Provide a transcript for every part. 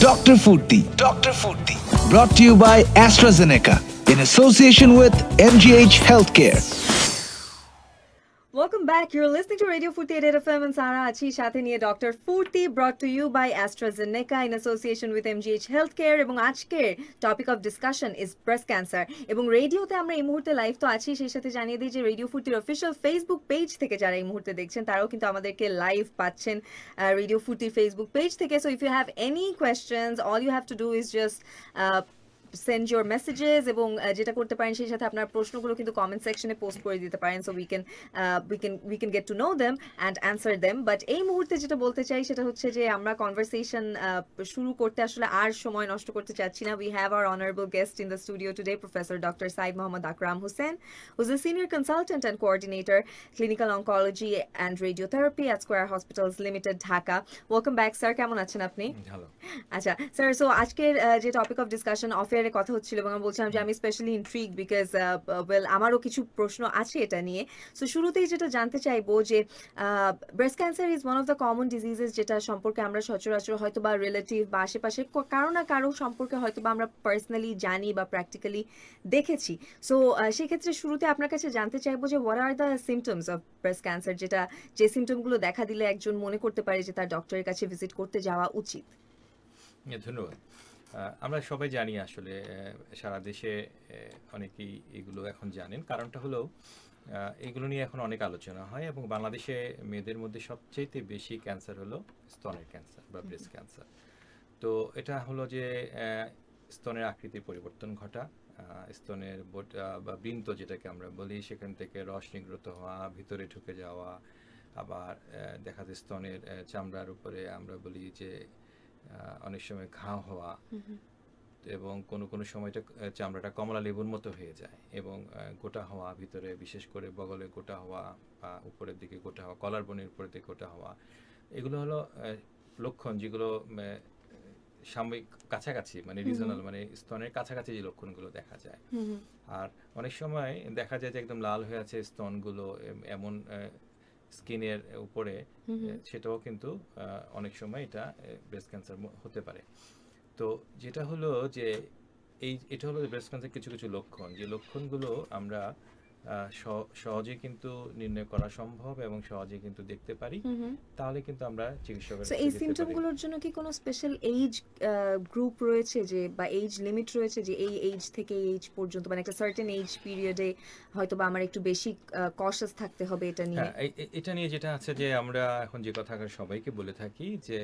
Dr. Furti. Dr. Furti. Brought to you by AstraZeneca in association with MGH Healthcare. Welcome back. You're listening to Radio Furti 88 FM and Sara Achi সাথে নিয়ে Dr. Furti, brought to you by AstraZeneca in association with MGH Healthcare এবং আজকের topic of discussion is breast cancer এবং রেডিওতে আমরা এই মুহূর্তে live তো আছি, সেই সাথে জানিয়ে দিই যে রেডিও ফুর্তির অফিসিয়াল ফেসবুক পেজ থেকে যারা এই মুহূর্তে দেখছেন তারাও কিন্তু আমাদেরকে লাইভ পাচ্ছেন রেডিও ফুর্তির ফেসবুক পেজ থেকে। So if you have any questions, all you have to do is just send your messages এবং যেটা করতে পারেন সেই সাথে আপনার প্রশ্নগুলো কিন্তু কমেন্ট সেকশনে পোস্ট করে দিতে পারেন, so we can get to know them and answer them. But এই মুহূর্তে যেটা বলতে চাই সেটা হচ্ছে যে আমরা কনভারসেশন শুরু করতে আসলে আর সময় নষ্ট করতে চাচ্ছি না। We have our honorable guest in the studio today, Professor Dr. Said Mohammad Akram Hussain, who's a senior consultant and coordinator clinical oncology and radiotherapy at Square Hospitals Limited, Dhaka. Welcome back, sir. কেমন আছেন আপনি? ভালো। আচ্ছা sir, so আজকের যে topic of discussion of এয়ারে কথা হচ্ছিল এবং আমি বলছিলাম যে আমি স্পেশালি ইন্ট্রিগ বিকজ ওয়েল আমারও কিছু প্রশ্ন আছে এটা নিয়ে। সো শুরুতেই যেটা জানতে চাইবো যে breast cancer is one of the common diseases যেটা সম্পর্কে আমরা সচরাচর হয়তো বা রিলেটিভ বা আশেপাশে কারো না কারো সম্পর্কে হয়তো বা আমরা পার্সোনালি জানি বা প্র্যাকটিক্যালি দেখেছি। সো সেক্ষেত্রে শুরুতে আপনার কাছে জানতে চাইবো যে what are the symptoms of breast cancer, যে সিমটমগুলো দেখা দিলে একজন মনে করতে পারে যে তার ডক্টরের কাছে ভিজিট করতে যাওয়া উচিত। ধন্যবাদ। আমরা সবাই জানি আসলে সারা দেশে অনেকেই এগুলো এখন জানেন। কারণটা হলো এগুলো নিয়ে এখন অনেক আলোচনা হয় এবং বাংলাদেশে মেয়েদের মধ্যে সবচেয়ে বেশি ক্যান্সার হলো স্তনের ক্যান্সার বা ব্রেস্ট ক্যান্সার। তো এটা হলো যে স্তনের আকৃতির পরিবর্তন ঘটা, স্তনের বা বৃন্ত যেটাকে আমরা বলি সেখান থেকে রস নির্গত হওয়া, ভিতরে ঢুকে যাওয়া, আবার দেখা যায় স্তনের চামড়ার উপরে আমরা বলি যে অনেক সময় ঘা হওয়া এবং কোনো সময়টা চামড়াটা কমলা লেবুর মতো হয়ে যায় এবং গোটা হওয়া, ভিতরে বিশেষ করে বগলে গোটা হওয়া বা উপরের দিকে গোটা হওয়া, কলার বোনের উপরের দিকে গোটা হওয়া, এগুলো হলো লক্ষণ যেগুলো সাময়িক কাছাকাছি মানে রিজনাল মানে স্তনের কাছাকাছি যে লক্ষণগুলো দেখা যায়। আর অনেক সময় দেখা যায় যে একদম লাল হয়ে আছে স্তনগুলো এমন স্কিনের উপরে, সেটাও কিন্তু অনেক সময় এটা ব্রেস্ট ক্যান্সার হতে পারে। তো যেটা হলো যে এটা হলো ব্রেস্ট ক্যান্সার কিছু কিছু লক্ষণ, যে লক্ষণগুলো আমরা সহজে কিন্তু নির্ণয় করা সম্ভব এবং সহজে কিন্তু দেখতে পারি, তাহলে কিন্তু আমরা চিকিৎসকের কাছে এই সিমটমগুলোর জন্য কি কোনো স্পেশাল এইজ গ্রুপ রয়েছে যে বা এইজ লিমিট রয়েছে যে এই এইজ থেকে এই এইজ পর্যন্ত মানে একটা সার্টেন এইজ পিরিয়ডে হয়তো বা আমার একটু বেশি কশাস থাকতে হবে এটা নিয়ে? এটা নিয়ে যেটা আছে যে আমরা এখন যে কথা সবাইকে বলে থাকি যে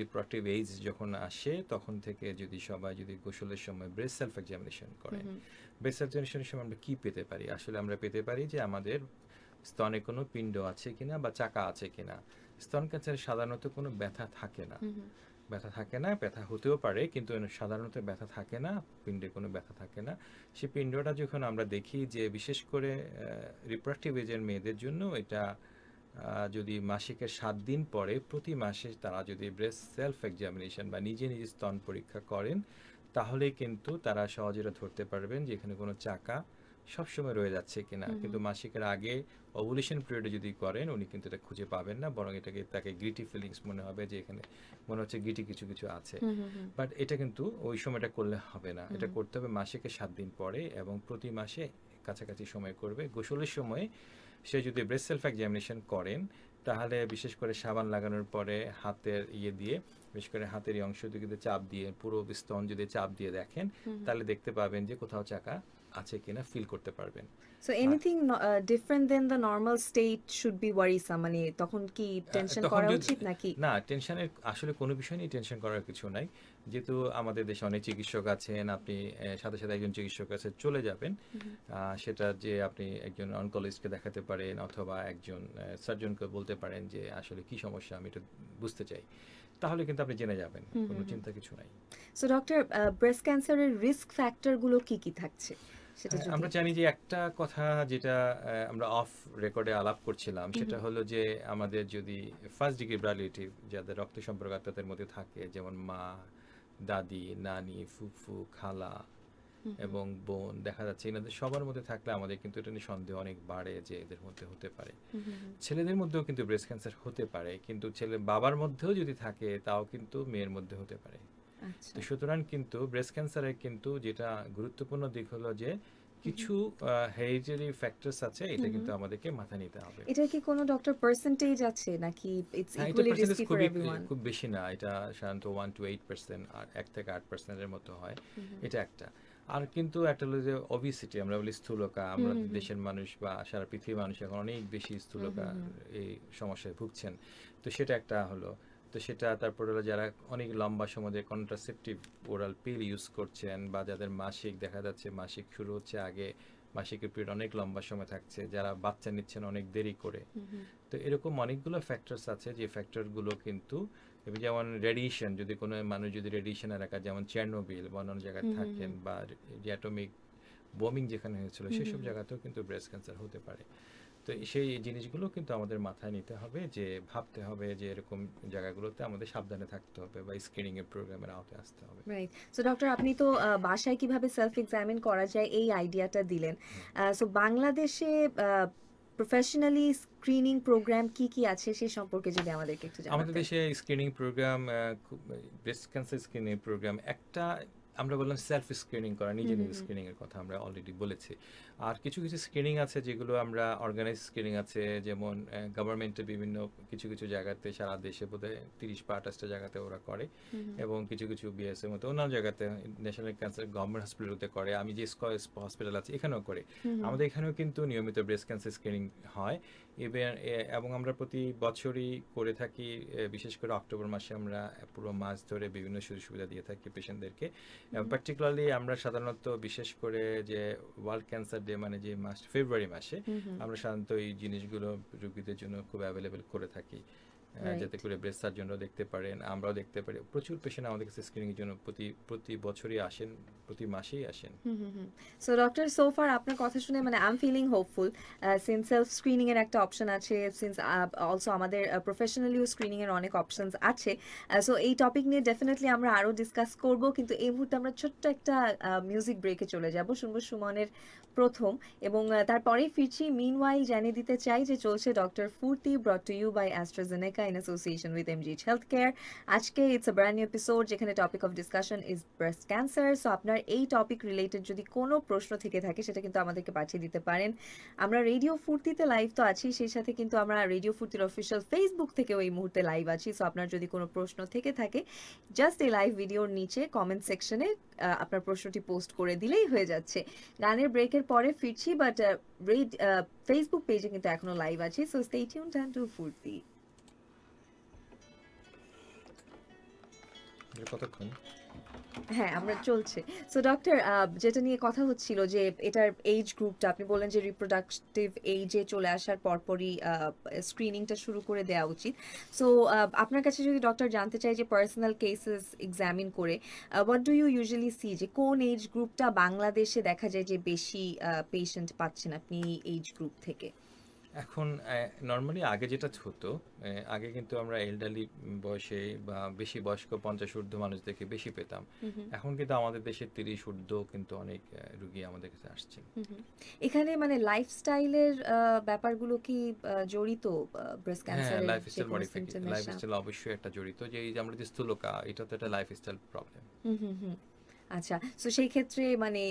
রিপ্রোডাক্টিভ এইজ যখন আসে তখন থেকে সবাই যদি গোসলের সময় ব্রেস্ট সেলফ এক্সামিনেশন করেন, ব্রেস্ট এক্সামিনেশনের সময় আমরা কি পেতে পারি? আসলে আমরা পেতে পারি যে আমাদের স্তনে কোনো পিণ্ড আছে কিনা বা চাকা আছে কিনা। স্তন ক্যান্সারে সাধারণত কোনো ব্যথা থাকে না, ব্যথা হতেও পারে কিন্তু সাধারণত ব্যথা থাকে না, পিণ্ডে কোনো ব্যথা থাকে না। সেই পিণ্ডটা যখন আমরা দেখি যে বিশেষ করে রিপ্রোডাক্টিভ এজের মেয়েদের জন্য এটা যদি মাসিকের 7 দিন পরে প্রতি মাসে তারা যদি ব্রেস্ট সেলফ এক্সামিনেশন বা নিজে স্তন পরীক্ষা করেন, তাহলে কিন্তু তারা সহজে ধরতে পারবেন যে এখানে কোনো চাকা সবসময় রয়ে যাচ্ছে কিনা। কিন্তু মাসিকের আগে ওভুলেশন পিরিয়ডে যদি করেন উনি কিন্তু এটা খুঁজে পাবেন না, বরং তাকে গ্রিটি ফিলিংস মনে হবে যে এখানে মনে হচ্ছে গিটি কিছু কিছু আছে। বাট এটা কিন্তু ওই সময়টা করলে হবে না, এটা করতে হবে মাসিকের 7 দিন পরে এবং প্রতি মাসে কাছাকাছি সময় করবে। গোসলের সময় সে যদি ব্রেস্ট সেলফ এক্সামিনেশন করেন তাহলে বিশেষ করে সাবান লাগানোর পরে হাতের দিয়ে বিশেষ করে হাতের এই অংশ দিকে চাপ দিয়ে পুরো স্তন যদি চাপ দিয়ে দেখেন তাহলে দেখতে পাবেন যে কোথাও চাকা আছে কিনা ফিল করতে পারবেন। So anything different than the normal state should be worrisome, মানে তখন কি টেনশন করা উচিত নাকি? না, টেনশনের আসলে কোনো বিষয় নেই, টেনশন করার কিছু নাই। যেহেতু আমাদের দেশে অনেক চিকিৎসক আছেন, আপনি সাথে সাথে একজন চিকিৎসক কাছে চলে যাবেন, সেটা যে আপনি একজন অনকোলজিস্টকে দেখাতে পারেন অথবা একজন সার্জনকে বলতে পারেন যে আসলে কি সমস্যা আমি এটা বুঝতে চাই, তাহলে কিন্তু আপনি জেনে যাবেন, কোনো চিন্তা কিছু নাই। সো ডক্টর, ব্রেস্ট ক্যান্সারের রিস্ক ফ্যাক্টরগুলো কি কি থাকছে? আমরা জানি যে একটা কথা যেটা আমরা অফ রেকর্ডে আলাপ করছিলাম সেটা হলো যে আমাদের যদি ফার্স্ট ডিগ্রি রিলেটিভ যাদের রক্ত সম্পর্ক তাদের মধ্যে থাকে, যেমন মা, দাদি, নানি, ফুফু, খালা এবং বোন, দেখা যাচ্ছে এনাদের সবার মধ্যে থাকলে আমাদের কিন্তু এটা নিয়ে সন্দেহ অনেক বাড়ে যে এদের মধ্যে হতে পারে। ছেলেদের মধ্যেও কিন্তু ব্রেস্ট ক্যান্সার হতে পারে, কিন্তু বাবার মধ্যেও যদি থাকে তাও কিন্তু মেয়ের মধ্যে হতে পারে। আচ্ছা তো সুতরাং কিন্তু ব্রেস্ট ক্যান্সারের কিন্তু যেটা গুরুত্বপূর্ণ দিক হলো যে কিছু হেরিডিটারি ফ্যাক্টরস আছে, এটা কিন্তু আমাদেরকে মাথায় নিতে হবে। এটা কি কোনো ডক্টর পার্সেন্টেজ আছে নাকি ইটস হ্যাঁ, এটা equally percentage risky for everyone? খুব বেশি না, এটা সাধারণত 1 to 8%, আর 1 থেকে 8% এর মতো হয়, এটা একটা। আর কিন্তু একটা হলো যে ওবিসিটি, আমরা বলি স্থূলতা, আমরা দেশের মানুষ বা সারা পৃথিবীর মানুষ এখন অনেক বেশি স্থূলতা এই সমস্যায় ভুগছেন, তো সেটা একটা হলো। তো সেটা তারপর হলো যারা অনেক লম্বা সময় ধরে কন্ট্রাসেপটিভ ওরাল পিল ইউজ করছেন, বা যাদের মাসিক দেখা যাচ্ছে মাসিক শুরু হচ্ছে আগে, মাসিকের পিরিয়ড অনেক লম্বা সময় থাকছে, যারা বাচ্চা নিচ্ছেন অনেক দেরি করে, তো এরকম অনেকগুলো ফ্যাক্টরস আছে যে ফ্যাক্টরগুলো কিন্তু, যেমন রেডিয়েশন, যদি কোনো মানুষ যদি রেডিয়েশন এলাকা যেমন চেরনোবিল বা অন্য জায়গায় থাকেন, বা যে অ্যাটমিক বোমিং যেখানে হয়েছিল সেসব জায়গাতেও কিন্তু ব্রেস্ট ক্যান্সার হতে পারে। তো সেই জিনিসগুলো কিন্তু আমাদের মাথায় নিতে হবে, যে ভাবতে হবে যে এরকম জায়গাগুলোতে আমাদের সাবধানে থাকতে হবে বা স্ক্রিনিং এর প্রোগ্রামের আওতায় আসতে হবে। রাইট। সো ডক্টর, আপনি তো বাসায় কিভাবে সেলফ এক্সামিন করা যায় এই আইডিয়াটা দিলেন। সো বাংলাদেশে প্রফেশনালি স্ক্রিনিং প্রোগ্রাম কি কি আছে সে সম্পর্কে যদি আমাদেরকে একটু আমাদের জানাতেন। দেশে screening programme, breast cancer screening programme একটা, আমরা বললাম সেলফ স্ক্রিনিং করা, নিজে নিজে স্ক্রিনিং এর কথা আমরা অলরেডি বলেছি। আর কিছু কিছু স্ক্রিনিং আছে যেগুলো আমরা অর্গানাইজ স্ক্রিনিং আছে, যেমন গভর্নমেন্টের বিভিন্ন কিছু কিছু জায়গাতে, সারা দেশে বোধহয় 30 বা 28টা জায়গাতে ওরা করে, এবং কিছু কিছু বিএস এর মতো অন্যান্য জায়গাতে, ন্যাশনাল ক্যান্সার গভর্নমেন্ট হসপিটালতে করে, আমি যে হসপিটাল আছে এখানেও করে। আমাদের এখানেও কিন্তু নিয়মিত ব্রেস্ট ক্যান্সার স্ক্রিনিং হয়, এবং আমরা প্রতি বছরই করে থাকি। বিশেষ করে অক্টোবর মাসে আমরা পুরো মাস ধরে বিভিন্ন সুযোগ সুবিধা দিয়ে থাকি পেশেন্টদেরকে। পার্টিকুলারলি আমরা সাধারণত বিশেষ করে যে ওয়ার্ল্ড ক্যান্সার ডে, মানে যে মাস ফেব্রুয়ারি মাসে, আমরা সাধারণত এই জিনিসগুলো রোগীদের জন্য খুব অ্যাভেলেবেল করে থাকি, যাতে করে ব্রেস্ট সার্জনরাও দেখতে পারেন, আমরাও দেখতে পারি। প্রচুর পেশেন্ট আমাদের কাছে স্ক্রিনিং এর জন্য প্রতি বছরই আসেন, প্রতি মাসেই আসেন। সো ডক্টর, সো ফার আপনার কথা শুনে মানে I am feeling hopeful, since self screening এর একটা অপশন আছে, সিন্স অলসো আমাদের প্রফেশনালিও স্ক্রিনিং এর অনেক অপশনস আছে। সো এই টপিক নিয়ে ডেফিনেটলি আমরা আরো ডিসকাস করব, কিন্তু এই মুহূর্তে আমরা ছোট্ট একটা মিউজিক ব্রেকে চলে যাব, শুনবো সুমনের প্রথম, এবং তারপরেই ফিরছি। মিনওয়াইল জানিয়ে দিতে চাই যে চলছে doctor Furti, brought to you by AstraZeneca in association with MGH health care. আজকে it's a brand new episode, যেখানে topic of discussion is breast cancer. So আপনার এই টপিক রিলেটেড যদি কোনো প্রশ্ন থেকে থাকে সেটা কিন্তু আমাদেরকে পাঠিয়ে দিতে পারেন। আমরা রেডিও ফুর্তিতে লাইভ তো আছি, সেই সাথে কিন্তু আমরা রেডিও ফুর্তির অফিসিয়াল ফেসবুক থেকেও এই মুহূর্তে লাইভ আছি। সো আপনার যদি কোনো প্রশ্ন থেকে থাকে, জাস্ট এই লাইভ ভিডিওর নিচে কমেন্ট সেকশনে আপনার প্রশ্নটি পোস্ট করে দিলেই হয়ে যাচ্ছে। গানের ব্রেকের পরে ফিরছি, বাট ফেসবুক পেজে কিন্তু এখনো লাইভ আছি। সো স্টে টিউনড টু ফুর্তি। কতক্ষণ? হ্যাঁ, আমরা চলছে। সো ডক্টর, যেটা নিয়ে কথা হচ্ছিল যে এটার এজ গ্রুপটা আপনি বললেন যে রিপ্রোডাক্টিভ এজে চলে আসার পরপরই স্ক্রিনিংটা শুরু করে দেওয়া উচিত। সো আপনার কাছে যদি ডক্টর জানতে চাই যে পার্সোনাল কেসেস এক্সামিন করে what do you usually see, যে কোন এজ গ্রুপটা বাংলাদেশে দেখা যায় যে বেশি পেশেন্ট পাচ্ছেন আপনি এইজ গ্রুপ থেকে? এখন নর্মালি আগে যেটা হতো, আগে কিন্তু আমরা এল্ডারলি বয়সে বা বেশি বয়স্ক 50 ঊর্ধ্ব মানুষদেরকে বেশি পেতাম। এখন কিন্তু আমাদের দেশে 30 ঊর্ধ্ব কিন্তু অনেক রোগী আমাদের কাছে আসছেন। এখানে মানে লাইফস্টাইলের ব্যাপারগুলো কি জড়িত ব্রেস্ট হ্যাঁ, ক্যান্সারের লাইফস্টাইল মডিফিকেশন, লাইফস্টাইল অবশ্যই একটা জড়িত, যে এই যে আমরা যে স্থূলতা, এটা তো একটা লাইফস্টাইল প্রবলেম। আচ্ছা, সো সেই ক্ষেত্রে মানে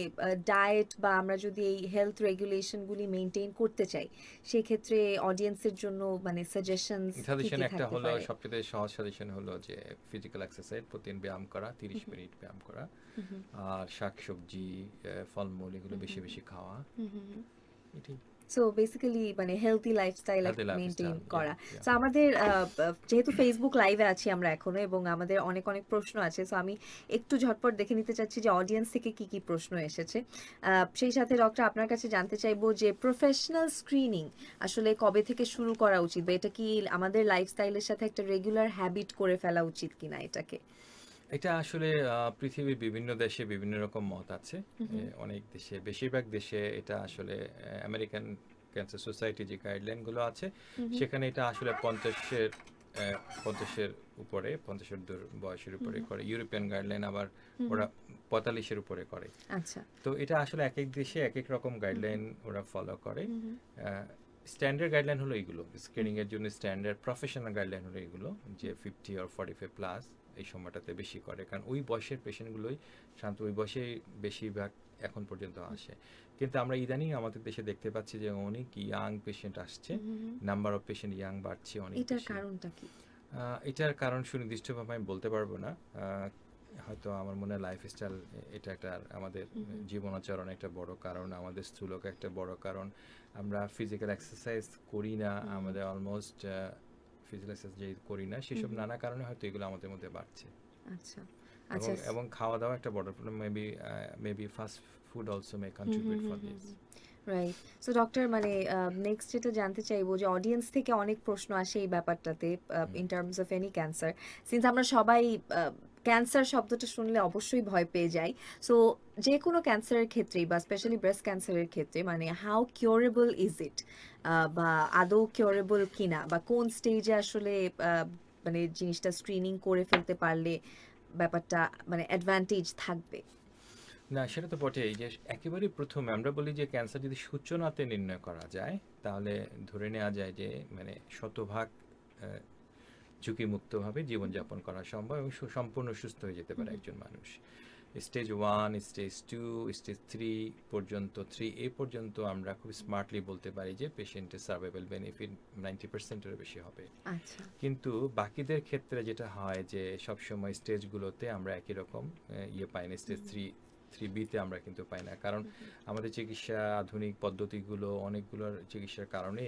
ডায়েট বা আমরা যদি এই হেলথ রেগুলেশনগুলি মেনটেন করতে চাই, সেই ক্ষেত্রে অডিয়েন্সের জন্য মানে সাজেশনস কি সাজেশন কি একটা থাকতে হলো, পারে? সবচেয়ে সহজ সাজেশন হলো যে ফিজিক্যাল এক্সারসাইজ, প্রতিদিন ব্যায়াম করা, 30 মিনিট ব্যায়াম করা, আর শাকসবজি, ফলমূল এগুলো বেশি বেশি খাওয়া, এটাই। সো বেসিক্যালি মানে healthy lifestyle Healthy maintain lifestyle, করা। yeah. সো আমাদের যেহেতু ফেসবুক লাইভে আছি আমরা এখনো, এবং আমাদের অনেক অনেক প্রশ্ন আছে, সো আমি একটু ঝটপট দেখে নিতে চাচ্ছি যে অডিয়েন্স থেকে কি কি প্রশ্ন এসেছে। সেই সাথে ডক্টর, আপনার কাছে জানতে চাইবো যে প্রফেশনাল স্ক্রিনিং আসলে কবে থেকে শুরু করা উচিত, বা এটা কি আমাদের লাইফস্টাইলের সাথে একটা রেগুলার হ্যাবিট করে ফেলা উচিত কিনা এটাকে? এটা আসলে পৃথিবীর বিভিন্ন দেশে বিভিন্ন রকম মত আছে। অনেক দেশে, বেশিরভাগ দেশে এটা আসলে আমেরিকান ক্যান্সার সোসাইটি যে গাইডলাইনগুলো আছে, সেখানে এটা আসলে 50-এর উপরে, 50-এর বয়সের উপরে করে। ইউরোপিয়ান গাইডলাইন আবার ওরা 45-এর উপরে করে। আচ্ছা, তো এটা আসলে এক এক দেশে এক এক রকম গাইডলাইন ওরা ফলো করে। স্ট্যান্ডার্ড গাইডলাইন হলো এগুলো, স্ক্রিনিং এর জন্য স্ট্যান্ডার্ড প্রফেশনাল গাইডলাইন হলো এগুলো, যে 50 or 45 প্লাস এই সময়টাতে বেশি করে, কারণ ওই বয়সের পেশেন্টগুলোই সাধারণত ওই বয়সেই বেশিরভাগ এখন পর্যন্ত আসে। কিন্তু আমরা ইদানিং আমাদের দেশে দেখতে পাচ্ছি যে অনেক ইয়াং পেশেন্ট আসছে, নাম্বার অফ পেশেন্ট ইয়াং বাড়ছে অনেক এটার বেশি। কারণটা কি? এটার কারণ সুনির্দিষ্টভাবে আমি বলতে পারবো না, হয়তো আমার মনে হয় লাইফস্টাইল এটা একটা, আমাদের জীবনাচরণ একটা বড় কারণ, আমাদের স্থূলতা একটা বড় কারণ, আমরা ফিজিক্যাল এক্সারসাইজ করি না, আমাদের অলমোস্ট ফিজিক্যাল এক্সারসাইজ যে করি না, সেসব নানা কারণে হয়তো এগুলো আমাদের মধ্যে বাড়ছে। আচ্ছা আচ্ছা, এবং খাওয়া দাওয়া একটা বড় problem, maybe fast food also May contribute for this. Right. So doctor, মানে নেক্সট যেটা জানতে চাইবো যে অডিয়েন্স থেকে অনেক প্রশ্ন আসে এই ব্যাপারটাতে in terms of any cancer, since আমরা সবাই ক্যান্সার শব্দটা শুনলে অবশ্যই ভয় পেয়ে যাই। সো যে কোনো ক্যান্সারের ক্ষেত্রেই বা স্পেশালি ব্রেস্ট ক্যান্সারের ক্ষেত্রে মানে হাউ কিউরেবল ইজ ইট, বা আদৌ কিউরেবল কিনা, বা কোন স্টেজে আসলে মানে জিনিসটা স্ক্রিনিং করে ফেলতে পারলে ব্যাপারটা মানে অ্যাডভান্টেজ থাকবে? না, সেটা তো বটেই যে একেবারে প্রথমে আমরা বলি যে ক্যান্সার যদি সূচনাতে নির্ণয় করা যায় তাহলে ধরে নেওয়া যায় যে মানে শতভাগ ঝুঁকিমুক্তভাবে জীবনযাপন করা সম্ভব এবং সম্পূর্ণ সুস্থ হয়ে যেতে পারে একজন মানুষ। স্টেজ 1, স্টেজ 2, স্টেজ 3 পর্যন্ত, 3A পর্যন্ত আমরা খুব স্মার্টলি বলতে পারি যে পেশেন্টের সার্ভাইভাল বেনিফিট 90%-এর বেশি হবে। আচ্ছা। কিন্তু বাকিদের ক্ষেত্রে যেটা হয় যে সবসময় স্টেজগুলোতে আমরা একই রকম পাই না, স্টেজ 3B-তে আমরা কিন্তু পাই না, কারণ আমাদের চিকিৎসা আধুনিক পদ্ধতিগুলো অনেকগুলোর চিকিৎসার কারণে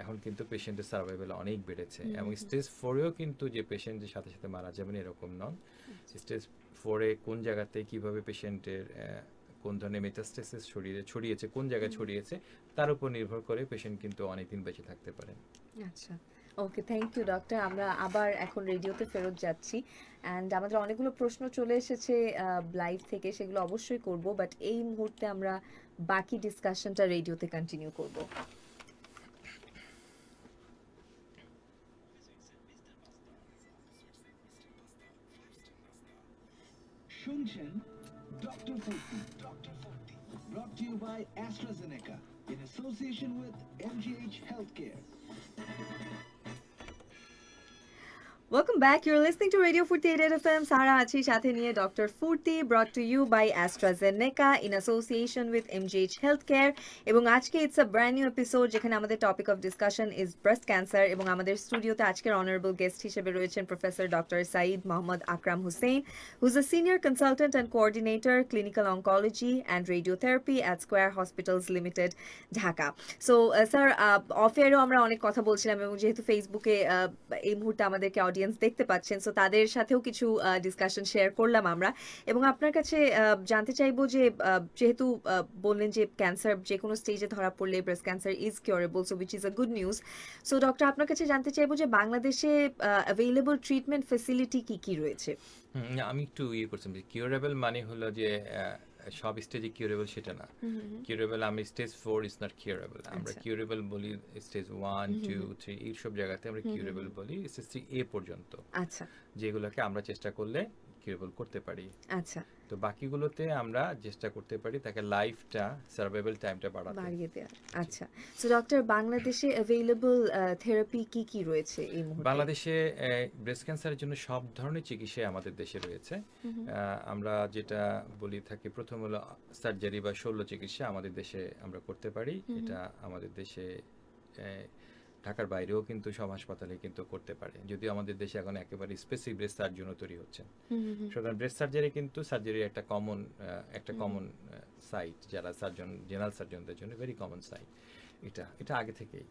এখন কিন্তু পেশেন্টের সার্ভাইভাল অনেক বেড়েছে, এবং স্টেজ 4-এও কিন্তু যে পেশেন্টের সাথে সাথে মারা যাবেন এরকম নন। স্টেজ 4-এ কোন জায়গাতে কিভাবে পেশেন্টের কোন ধরনের মেটাস্টেসিস ছড়িয়েছে, কোন জায়গায় ছড়িয়েছে তার উপর নির্ভর করে পেশেন্ট কিন্তু অনেকদিন বেঁচে থাকতে পারেন। আচ্ছা, ওকে, থ্যাংক ইউ ডক্টর। আমরা আবার এখন রেডিওতে ফেরত যাচ্ছি, অ্যান্ড আমাদের অনেকগুলো প্রশ্ন চলে এসেছে লাইভ থেকে, সেগুলো অবশ্যই করব, বাট এই মুহূর্তে আমরা বাকি ডিসকাশনটা রেডিওতে কন্টিনিউ করব। শুনছেন ডক্টর ফুর্তি, brought to you by AstraZeneca in association with MGH Healthcare. Welcome back. You're listening to Radio Furti 88 FM. Sara achi sathe niye Dr. Furti, brought to you by AstraZeneca in association with MGH Healthcare. Ebong ajke it's a brand new episode jekhane amader topic of discussion is breast cancer, ebong amader studio te ajker honorable guest hishebe royechen Professor Dr. Saeed Mohammad Akram Hussain, who's a senior consultant and coordinator clinical oncology and radiotherapy at Square Hospitals Limited, Dhaka. So sir, off-air amra onek kotha bolchilam ebong jehetu Facebook e ei muhurte amaderke audience দেখতে পাচ্ছেন, so তাদের সাথেও কিছু discussion share করলাম আমরা, এবং আপনার কাছে জানতে চাইবো যে যেহেতু বললেন যে ক্যান্সার যে কোনো স্টেজে ধরা পড়লে breast cancer is curable, so which is a good news. So doctor, আপনার কাছে জানতে চাইবো যে বাংলাদেশে অ্যাভেইলেবল ট্রিটমেন্ট ফ্যাসিলিটি কি কি রয়েছে? আমি একটু করছি, কিউরেবল মানে হলো যে সব স্টেজে কিউরেবল সেটা না। কিউরেবল আমি স্টেজ 4 ইজ নট কিউরেবল, আমরা কিউরেবল বলি স্টেজ 1, 2, 3 এই সব জায়গাতে আমরা কিউরেবল বলি স্টেজ 3A পর্যন্ত। আচ্ছা, যেগুলোকে আমরা চেষ্টা করলে কিউরেবল করতে পারি। আচ্ছা, তো বাকিগুলোতে আমরা চেষ্টা করতে পারি তাকে লাইফটা, সার্ভাইভাল টাইমটা বাড়িয়ে দেওয়া। আচ্ছা, সো ডক্টর, বাংলাদেশে অ্যাভেইলেবল থেরাপি কি কি রয়েছে এই মুহূর্তে? বাংলাদেশে ব্রেস্ট ক্যান্সারের জন্য সব ধরনের চিকিৎসা আমাদের দেশে রয়েছে। আমরা যেটা বলি থাকি প্রথম হলো সার্জারি বা শল্য চিকিৎসা আমাদের দেশে আমরা করতে পারি, এটা আমাদের দেশে ঢাকার বাইরেও কিন্তু সব হাসপাতালে কিন্তু করতে পারে, যদিও আমাদের দেশে এখন একেবারে স্পেসিফিক ব্রেস্ট সার্জন তৈরি হচ্ছেন। সুতরাং ব্রেস্ট সার্জারি কিন্তু সার্জারির একটা কমন সাইট, যারা সার্জন, জেনারেল সার্জনদের জন্য ভেরি কমন সাইট এটা আগে থেকেই।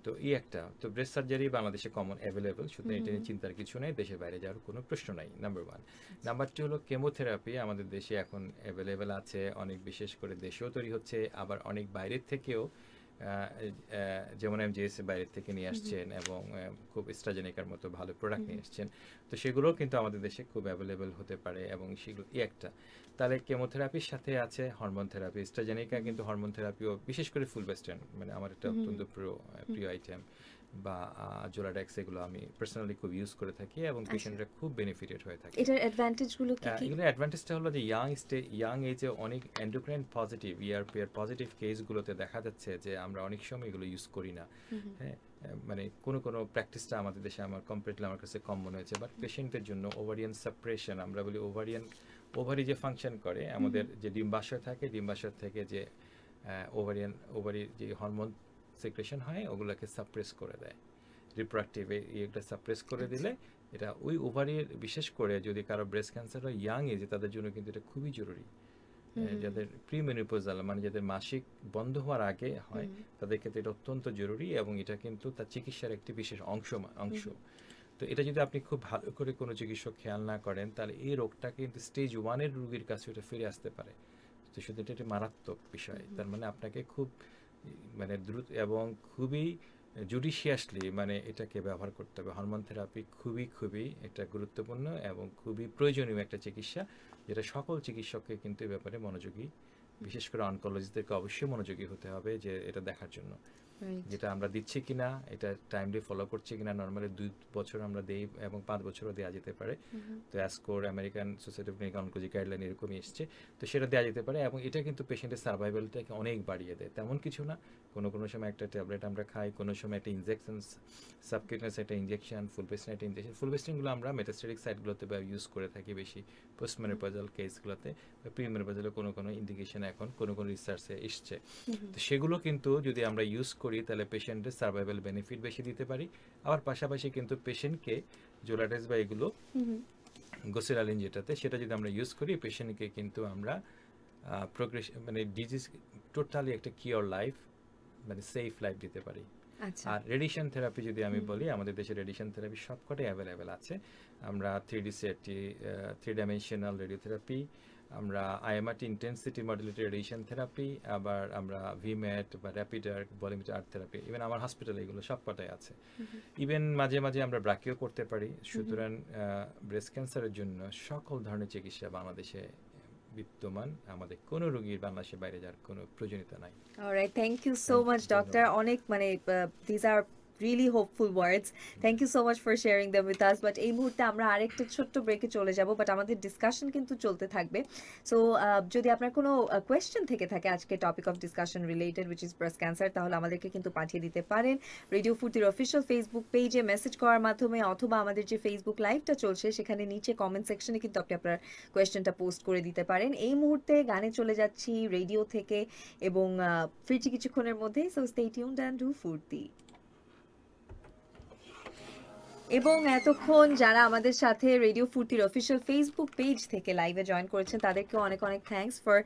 তো এই একটা তো ব্রেস্ট সার্জারি বাংলাদেশে কমন অ্যাভেলেবল, সুতরাং এটা নিয়ে চিন্তার কিছু নেই, দেশের বাইরে যাওয়ার কোনো প্রশ্ন নাই, নাম্বার 1। নাম্বার 2 হলো কেমোথেরাপি আমাদের দেশে এখন অ্যাভেলেবেল আছে, অনেক বিশেষ করে দেশেও তৈরি হচ্ছে, আবার অনেক বাইরের থেকেও, যেমন MGH বাইরের থেকে নিয়ে আসছেন এবং খুব অ্যাস্ট্রাজেনেকার মতো ভালো প্রোডাক্ট নিয়ে আসছেন, তো সেগুলোও কিন্তু আমাদের দেশে খুব অ্যাভেলেবেল হতে পারে, এবং সেগুলো একটা। তাহলে কেমোথেরাপির সাথে আছে হরমোন থেরাপি, অ্যাস্ট্রাজেনেকা কিন্তু হরমোন থেরাপিও বিশেষ করে ফুলভেস্ট্রেন মানে আমার একটা অত্যন্ত প্রিয় আইটেম, বা জোলাডেক্স, এগুলো আমি পার্সোনালি খুব ইউজ করে থাকি এবং পেশেন্টরা খুব বেনিফিটেড হয়ে থাকে। এটার অ্যাডভান্টেজগুলো কি কি? এগুলোর অ্যাডভান্টেজটা হলো যে ইয়াং এজে অনেক এন্ডোক্রাইন পজিটিভ, ERP পজিটিভ কেসগুলোতে দেখা যাচ্ছে যে আমরা অনেক সময় এগুলো ইউজ করি না। হ্যাঁ, মানে কোনো প্র্যাকটিসটা আমাদের দেশে আমার কমপ্লিটলি আমার কাছে কম মনে হয়েছে। বাট পেশেন্টের জন্য ওভারিয়ান সাপ্রেশন, আমরা বলি ওভারি যে ফাংশন করে, আমাদের যে ডিম্বাশয় থাকে, ডিম্বাশয় থেকে যে ওভারির যে হরমোন সিক্রেশন হয় ওগুলোকে সাপ্রেস করে দেয়, রিপ্রোডাক্টিভ এটা সাপ্রেস করে দিলে এটা ওই ওভারির, বিশেষ করে যদি কারো ব্রেস্ট ক্যান্সার হয় ইয়াং এজে, তাদের জন্য কিন্তু এটা খুবই জরুরি। যাদের প্রিমেনোপজাল মানে যাদের মাসিক বন্ধ হওয়ার আগে হয় তাদের ক্ষেত্রে এটা অত্যন্ত জরুরি, এবং এটা কিন্তু তার চিকিৎসার একটি বিশেষ অংশ। তো এটা যদি আপনি খুব ভালো করে কোনো চিকিৎসক খেয়াল না করেন, তাহলে এই রোগটা কিন্তু স্টেজ 1-এর রোগীর কাছে এটা ফিরে আসতে পারে। তো শুধু এটা একটি মারাত্মক বিষয়। তার মানে আপনাকে খুব মানে দ্রুত এবং খুবই জুডিশিয়াসলি মানে এটাকে ব্যবহার করতে হবে। হরমোন থেরাপি খুবই একটা গুরুত্বপূর্ণ এবং খুবই প্রয়োজনীয় একটা চিকিৎসা, যেটা সকল চিকিৎসককে কিন্তু এই ব্যাপারে মনোযোগী, বিশেষ করে অনকোলজিস্টদেরকে অবশ্যই মনোযোগী হতে হবে যে এটা দেখার জন্য যেটা আমরা দিচ্ছি কিনা, এটা টাইমলি ফলো করছি কিনা। নর্মালি 2 বছর আমরা দেই এবং 5 বছরও দেওয়া যেতে পারে। তো অ্যাসকোর, American society of clinical oncology guideline এরকমই এসছে, তো সেটা দেওয়া যেতে পারে। এবং এটা কিন্তু পেশেন্টের সার্ভাইভালটাকে অনেক বাড়িয়ে দেয়। তেমন কিছু না, কোনো সময় একটা ট্যাবলেট আমরা খাই, কোনো সময় একটা ইনজেকশন, সাবকিউটেনিয়াস একটা ইনজেকশন, ফুল পেস্টিন একটা ইনজেকশন। ফুল পেস্টিনগুলো আমরা মেটাস্টেটিক সাইটগুলোতে ইউজ করে থাকি বেশি, পোস্টমেনোপজাল কেসগুলোতে। প্রিমেনোপজালে কোনো ইন্ডিকেশন এখন কোনো রিসার্চে এসছে। তো সেগুলো কিন্তু যদি আমরা ইউজ করি তাহলে পেশেন্টের সার্ভাইভাল বেনিফিট বেশি দিতে পারি। আবার পাশাপাশি কিন্তু পেশেন্টকে জোলাটেস বা এগুলো গোসেরালিন যেটাতে, সেটা যদি আমরা ইউজ করি পেশেন্টকে কিন্তু আমরা প্রোগ্রেশন মানে ডিজিজ টোটালি একটা কিওর লাইফ মানে সেফ লাইফ দিতে পারি। আর রেডিয়েশন থেরাপি যদি আমি বলি, আমাদের দেশে রেডিয়েশন থেরাপি সবকটাই অ্যাভেলেবেল আছে। আমরা 3 ডাইমেনশনাল রেডিওথেরাপি, আমরা IMRT intensity modulated radiation therapy, আবার আমরা ভিম্যাট বা rapid arc volumetric arc therapy, even আমার হসপিটালে এগুলো সবকটাই আছে। ইভেন মাঝে আমরা ব্রাকিও করতে পারি। সুতরাং ব্রেস্ট ক্যান্সারের জন্য সকল ধরনের চিকিৎসা বাংলাদেশে বিদ্যমান, আমাদের কোনো রোগীর বাংলাদেশের বাইরে যাওয়ার কোনো প্রয়োজনীয়তা নাই। Alright, thank you so much doctor. অনেক মানে this are really hopeful words. Thank you so much for sharing them with us. But এই মুহূর্তে আমরা আরেকটা ছোট্ট ব্রেকে চলে যাব, বাট আমাদের ডিসকাশন কিন্তু চলতে থাকবে। সো যদি আপনার কোনো কোয়েশ্চেন থেকে থাকে আজকে topic of discussion related which is breast cancer, তাহলে আমাদেরকে কিন্তু পাঠিয়ে দিতে পারেন রেডিও ফুর্তির অফিসিয়াল ফেসবুক পেজে মেসেজ করার মাধ্যমে, অথবা আমাদের যে ফেসবুক লাইভটা চলছে সেখানে নিচে কমেন্ট সেকশনে কিন্তু আপনি আপনার কোয়েশ্চেনটা পোস্ট করে দিতে পারেন। এই মুহূর্তে গানে চলে যাচ্ছি রেডিও থেকে এবং ফিরছি কিছুক্ষণের মধ্যে। So stay tuned and do ফুর্তি। এবং এতক্ষণ যারা আমাদের সাথে রেডিও ফুর্তির অফিসিয়াল ফেসবুক পেজ থেকে লাইভে জয়েন করেছেন তাদেরকে অনেক থ্যাঙ্কস ফর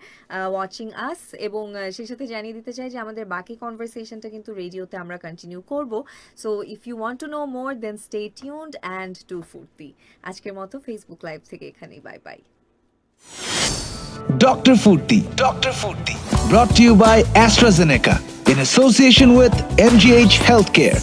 ওয়াচিং আস। এবং সেই সাথে জানিয়ে দিতে চাই যে আমাদের বাকি কনভারসেশনটা কিন্তু রেডিওতে আমরা কন্টিনিউ করব। So if you want to know more then stay tuned and do Furti. আজকের মতো ফেসবুক লাইভ থেকে এখানেই, bye bye. Dr. Furti brought to you by AstraZeneca in association with MGH Healthcare.